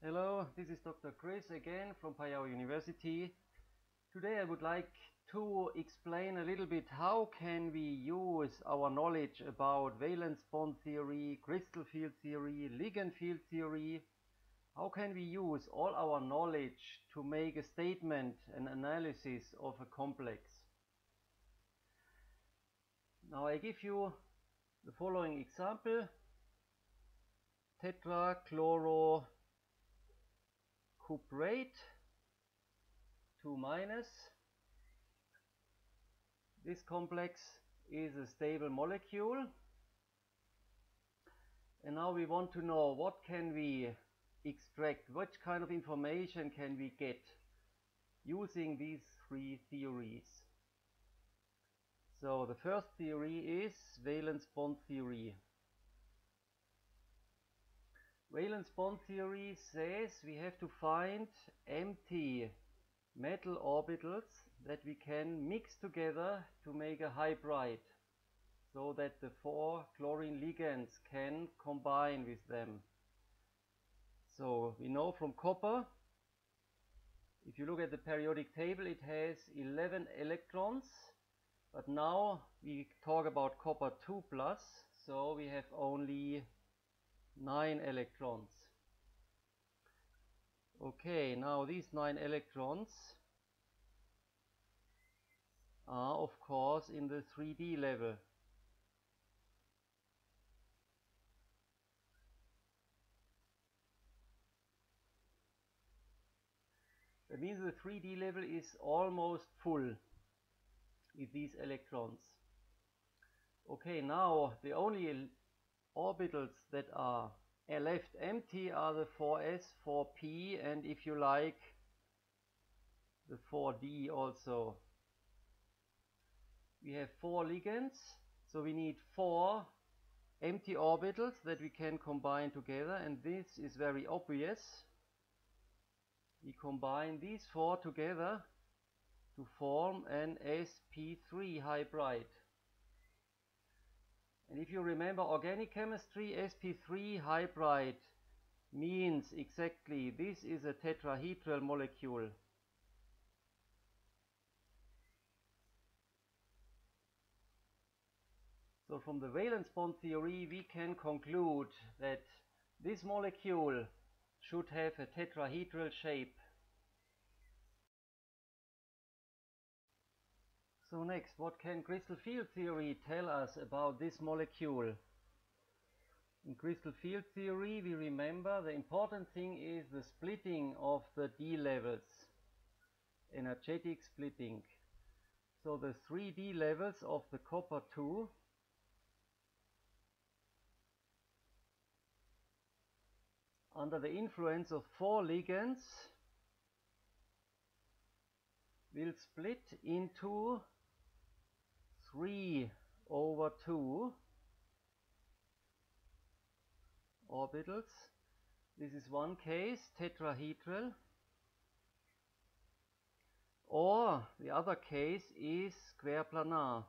Hello, this is Dr. Chris again from Phayao University. Today I would like to explain a little bit how can we use our knowledge about valence bond theory, crystal field theory, ligand field theory. How can we use all our knowledge to make a statement, an analysis of a complex? Now I give you the following example. Tetrachlorocuprate 2-. This complex is a stable molecule, and now we want to know what can we extract, what kind of information can we get using these three theories. So the first theory is valence bond theory. Valence bond theory says we have to find empty metal orbitals that we can mix together to make a hybrid, so that the 4 chlorine ligands can combine with them. So we know from copper, if you look at the periodic table, it has 11 electrons, but now we talk about copper 2+, so we have only 9 electrons. Okay, now these 9 electrons are of course in the 3D level. That means the 3D level is almost full with these electrons. Okay, now the only orbitals that are left empty are the 4s, 4p, and if you like, the 4d also. We have 4 ligands, so we need 4 empty orbitals that we can combine together, and this is very obvious. We combine these 4 together to form an sp3 hybrid. And if you remember organic chemistry, sp3 hybrid means exactly this is a tetrahedral molecule. So from the valence bond theory we can conclude that this molecule should have a tetrahedral shape. So next, what can crystal field theory tell us about this molecule? In crystal field theory, we remember the important thing is the splitting of the d levels, energetic splitting. So the 3d levels of the copper 2 under the influence of 4 ligands will split into 3/2 orbitals. This is one case, tetrahedral. Or the other case is square planar.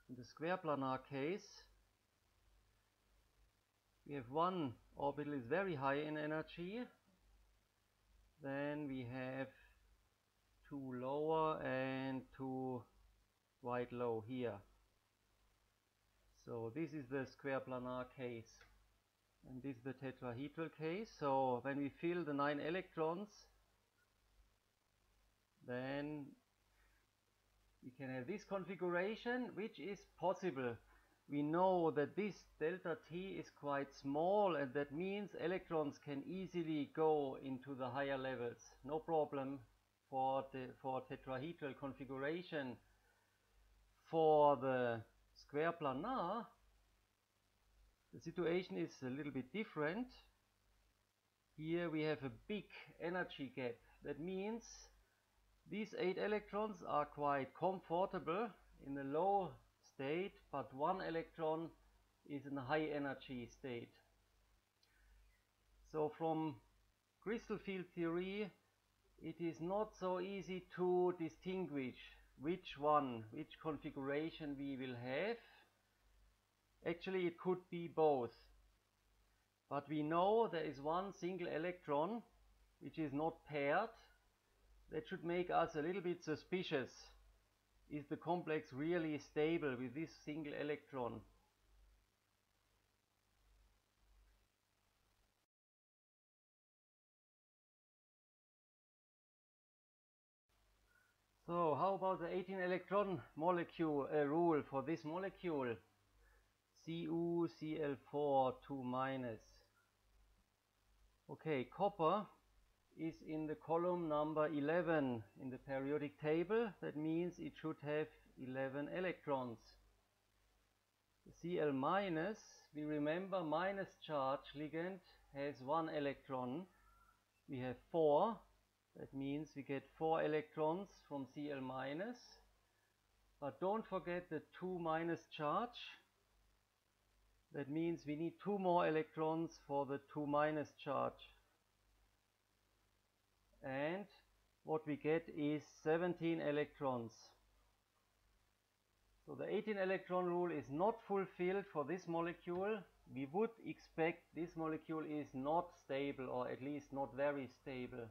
In the square planar case, we have one orbital is very high in energy, then we have 2 lower and 2 quite low here. So this is the square planar case, and this is the tetrahedral case. So when we fill the 9 electrons, then we can have this configuration, which is possible. We know that this delta T is quite small, and that means electrons can easily go into the higher levels. No problem for tetrahedral configuration. For the square planar, the situation is a little bit different. Here we have a big energy gap. That means these 8 electrons are quite comfortable in a low state, but 1 electron is in a high energy state. So from crystal field theory, it is not so easy to distinguish which configuration we will have. Actually, it could be both. But we know there is one single electron which is not paired. That should make us a little bit suspicious. Is the complex really stable with this single electron? So how about the 18 electron molecule rule for this molecule? CuCl4 2-. Okay, copper is in the column number 11 in the periodic table. That means it should have 11 electrons. The Cl-, we remember minus charge ligand has 1 electron. We have 4. That means we get 4 electrons from Cl-. But don't forget the 2- charge. That means we need 2 more electrons for the 2- charge. And what we get is 17 electrons. So the 18 electron rule is not fulfilled for this molecule. We would expect this molecule is not stable, or at least not very stable.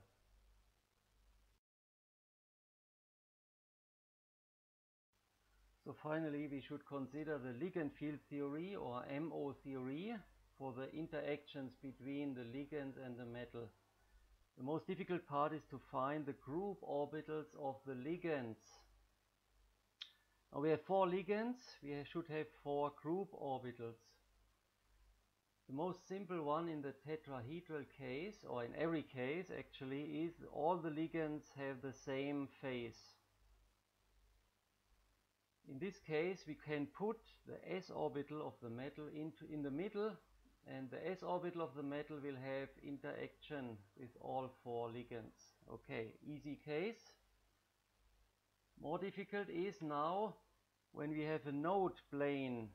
So finally we should consider the ligand field theory, or MO theory, for the interactions between the ligand and the metal. The most difficult part is to find the group orbitals of the ligands. Now we have 4 ligands, we should have 4 group orbitals. The most simple one in the tetrahedral case, or in every case actually, is all the ligands have the same phase. In this case we can put the s orbital of the metal in the middle, and the s orbital of the metal will have interaction with all 4 ligands. Okay, easy case. More difficult is now when we have a node plane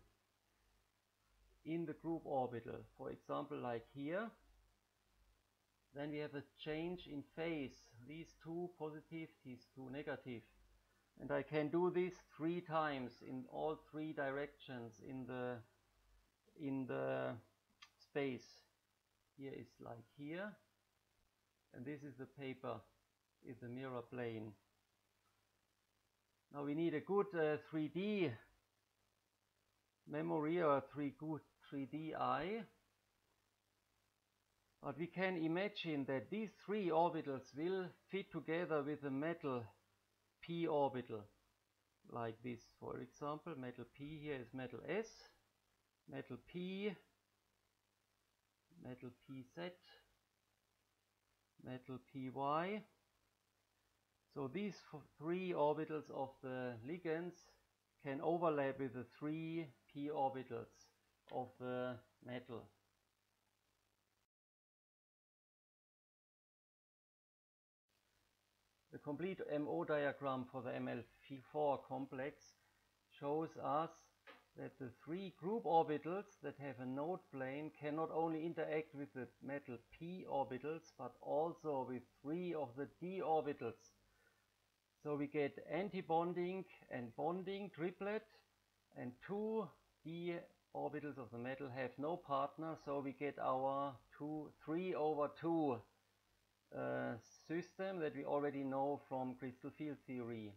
in the group orbital, for example like here. Then we have a change in phase, these 2 positive, these 2 negative. And I can do this 3 times in all 3 directions in the space. Here is like here, and this is the paper, is the mirror plane. Now we need a good 3D memory, or good 3D eye. But we can imagine that these 3 orbitals will fit together with the metal p orbital, like this. For example, metal p, here is metal s, metal p, metal pz, metal py. So these 3 orbitals of the ligands can overlap with the 3 p orbitals of the metal. The complete MO diagram for the ML4 complex shows us that the 3 group orbitals that have a node plane can not only interact with the metal p orbitals, but also with 3 of the d orbitals. So we get anti-bonding and bonding triplet, and 2 d orbitals of the metal have no partner, so we get our 3/2 system that we already know from crystal field theory.